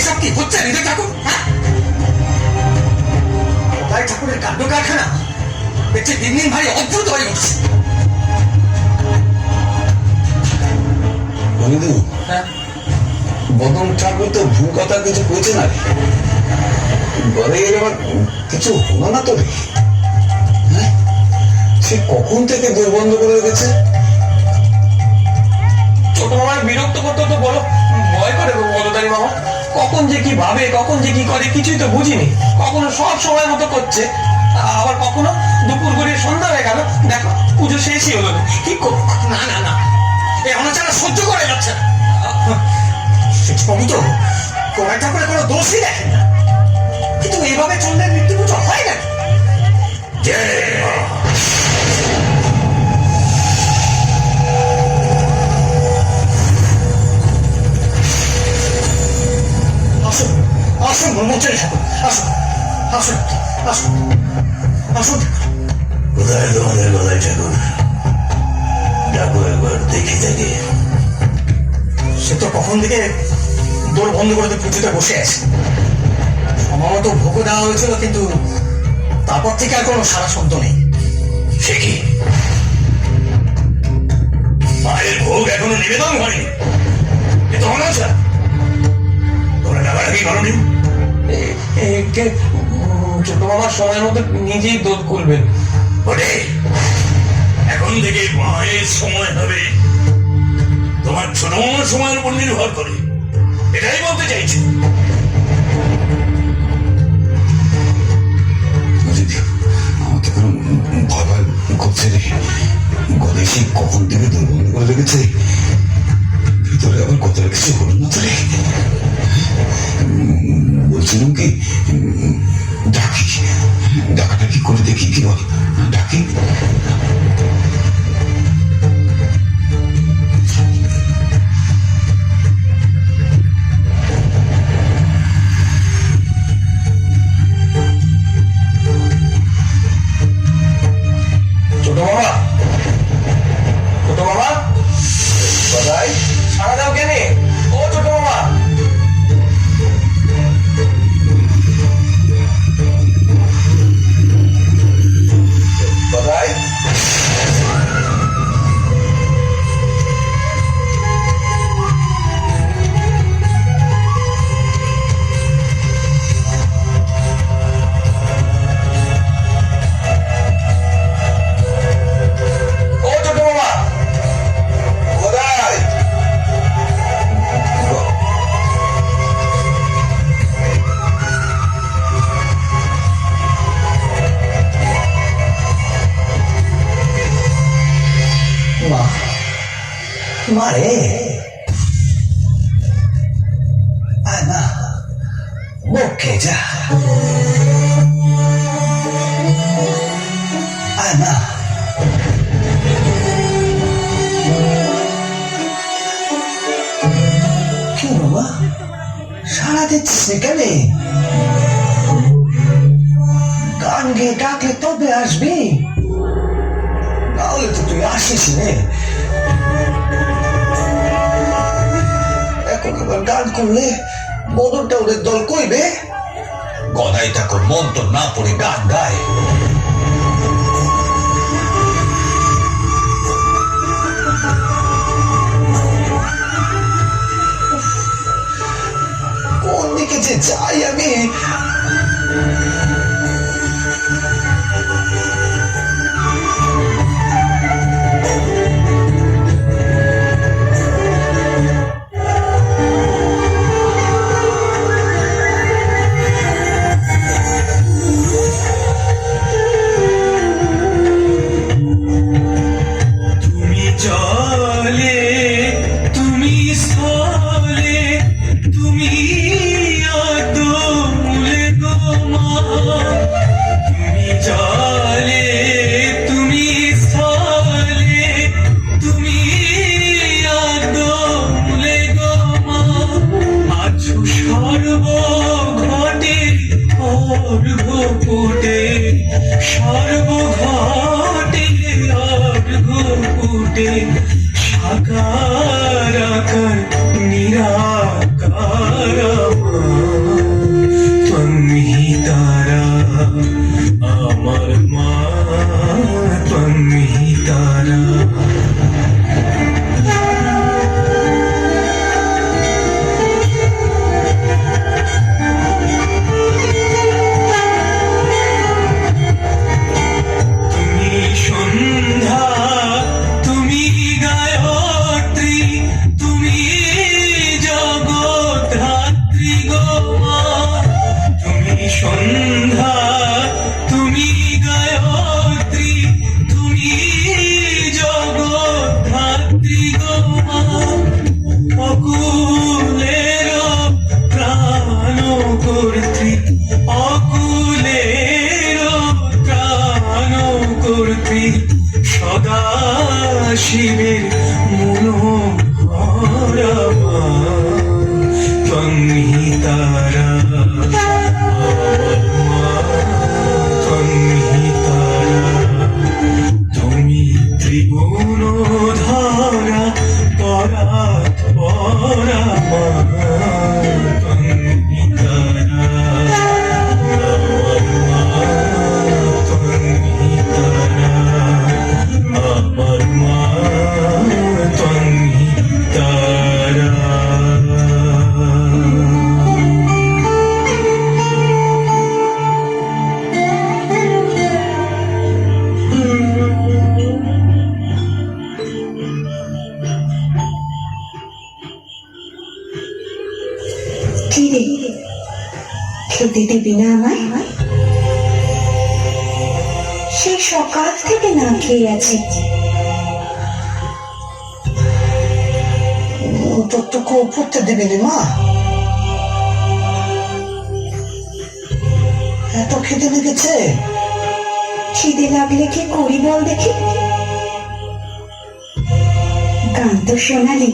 এসব কি হচ্ছে হৃদয় ঠাকুর? হ্যাঁ, খোদাই ঠাকুরের কাণ্ড কারখানা দেখছি দিন দিন ভারী অদ্ভুত হয়ে উঠছে। হ্যাঁ, বদন ঠাকুর তো ভুল কথা কিছু কইছে না, ঘরে এর আবার কিছু হলো না তো রে? হ্যাঁ, সে কখন থেকে দূর বন্ধ করে রেখেছে? ছোট মামার বিরক্ত করতে তো বলো ভয় করে বলদারি মামা। কখন যে কি ভাবে, কখন যে কি করে কিছুই তো বুঝিনি। কখনো সব সময় মতো করছে, আবার কখনো দুপুর গড়িয়ে সন্ধ্যা হয়ে গেল, দেখো পুজো শেষই হলো না। কি করবো? না না না, এ অনাচার সহ্য করে যাচ্ছে না। শেষবাবু তো খোদাই ঠাকুরের কোনো দোষই দেখেন না, কিন্তু এভাবে চললে মৃত্যু পুজো হয় না। আসুন আসুন ব্রহ্মচারী ঠাকুর, আসুন আসুন আসুন আসুন। কোথায় তোমাদের গলায় ঠাকুর? ডাকো একবার দেখি থাকে। সে তো কখন থেকে দোর বন্ধ করে পুজোতে বসে আছে। সম্ভবত ভোগও দেওয়া হয়েছিল, কিন্তু তারপর থেকে আর কোনো সারা শব্দ নেই। সে কি মায়ের ভোগ এখনো নিবেদন হয়নি? এ তো অনাচার। তোমরা ডাকাডাকি করনি? ছোট মামার সময় মতো নিজেই দোধ খুলবেন। ওরে, এখন থেকে মায়ের সময় হবে তোমার ছোট মামার সময়ের উপর নির্ভর করে, এটাই বলতে চাইছি। আমার তো কোনো ভয় ভয় করছে রে। ঘরে সে কখন থেকে দূর বন্ধ করে রেখেছে, ভিতরে আবার কত কিছু হলো না তো রে। বলছিলাম কি, ডাকি ডাকাডাকি করে দেখি, কি বল? ডাকি। ছোট মামা, ছোট মামা, কোথায়? সারা দাও কেন? ও ছোট মামা, কোথায়? ও ছোট মামা, কোথায়? মা, মারে আয় মা, বকে যা। আয় মা, কি বাবা সারা দিচ্ছিস কেন? গান গিয়ে ডাকলে তবে আসবি, নাহলে তো তুই আসিস রে। এখন আবার গান করলে বদরটা ওদের দল কইবে। গদাই ঠাকুর মন্ত্র না পড়ে গান গায়। কোন দিকে যে যাই আমি। তুমি স্থলে, তুমি আদর তন্হিতারা তন্হিতারা তুমি ত্রিগুণ ধারা পরা পরা তন্হিতারা তন্হিতারা আমার মা তন্হিতারা কি রে, খেতে দিবি না আমায়? সেই সকাল থেকে না খেয়ে আছি। তোকে পড়তে দিবি রে মা? এত খেতে লেগেছে? খিদে লাগলে কি করি বল দেখি? গান তো শোনালি,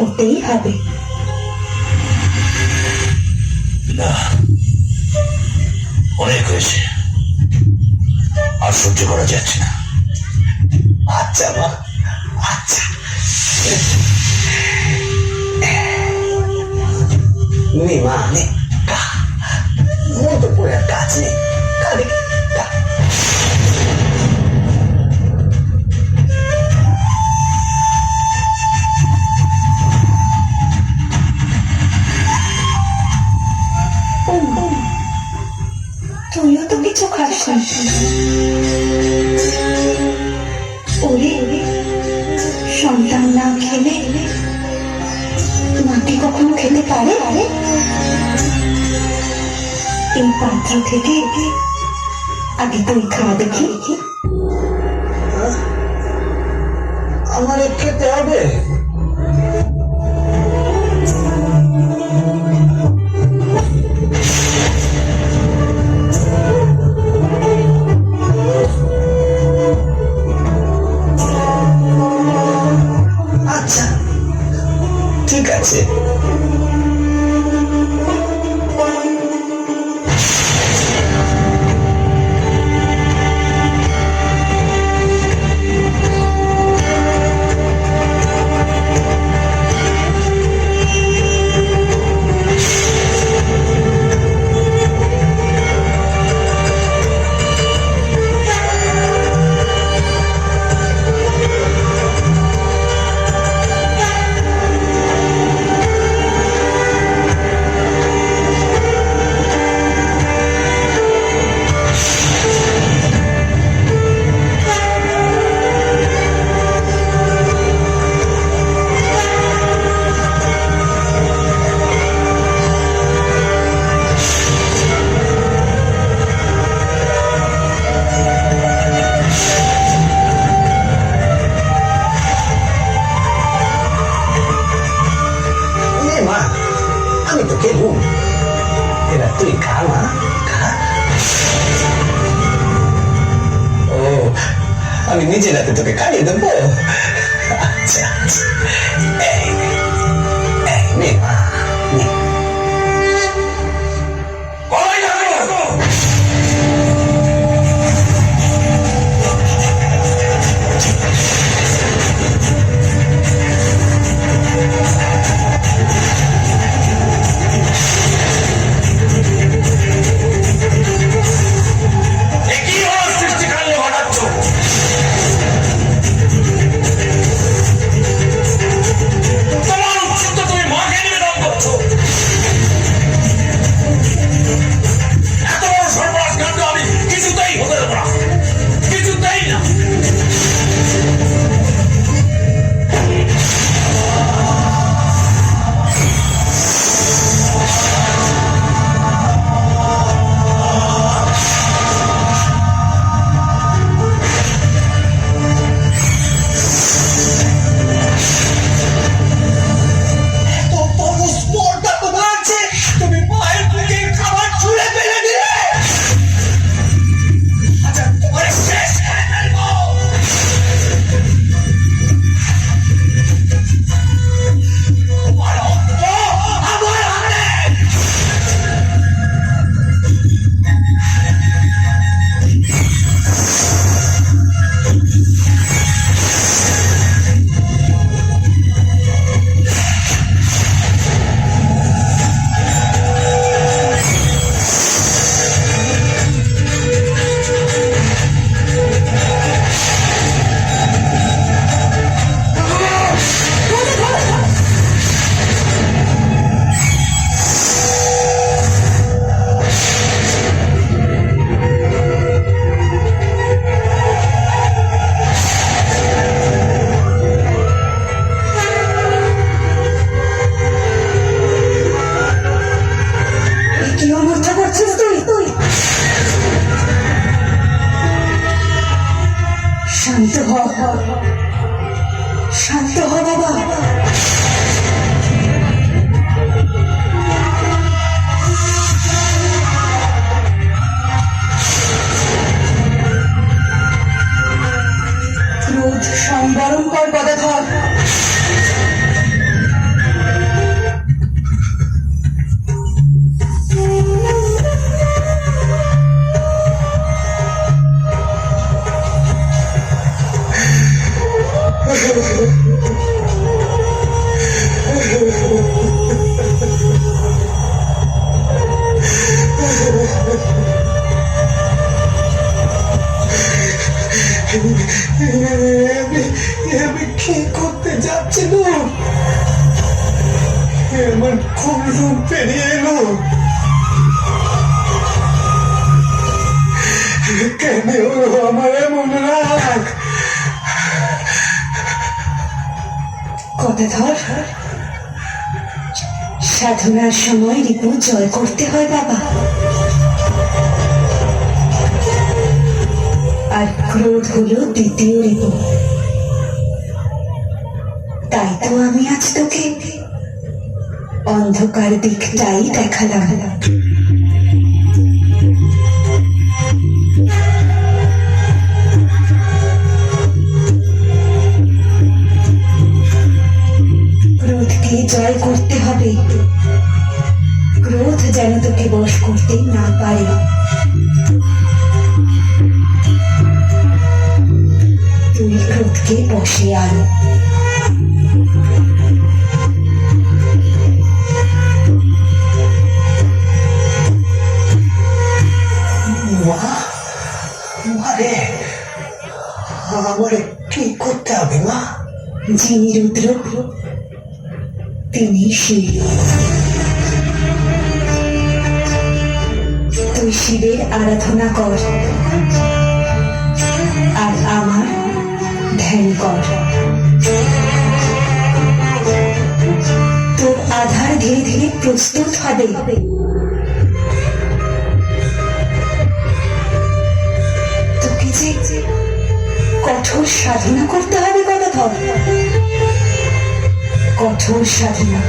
ওতেই হবে। না, অনেক হয়েছে, আর সহ্য করা যাচ্ছে না। আচ্ছা মা, আচ্ছা। নে মা, নে, খা। মন তো পড়ে আর কাজ নেই, খা দেখি, খা। তুইও তো কিছু খাস না। ওরে, সন্তান না খেলে মাটি কখনো খেতে পারে? এই পাত্র থেকে আগে তুই খাওয়া দেখি। আমার খেতে হবে? আচ্ছা, ঠিক আছে। আমি তো খেলুম, এবার তুই খা মা, খা। ও, আমি নিজের হাতে তোকে খাইয়ে দেবো? আচ্ছা, এই নে মা, নে। কোন রূপ পেরিয়ে এলো? কেন হলো আমার এমন রাগ? কথা ধর, সাধনার সময় রিপু জয় করতে হয় বাবা, আর ক্রোধ হলো দ্বিতীয় রিপু। তাই তো আমি আজ তোকে অন্ধকার দিকটাই দেখালাম। ক্রোধকে জয় করতে হবে, ক্রোধ যেন তোকে বশ করতে না পারে। তুই ক্রোধকে বশে আন। মারে, আমারে কি করতে হবে মা? যিনি রুদ্র তিনি শিব। তুই শিবের আরাধনা কর আর আমার ধ্যান কর। তোর আধার ধীরে ধীরে প্রস্তুত হবে। তোকে যে কঠোর সাধনা করতে হবে গদাধর, কঠোর সাধনা।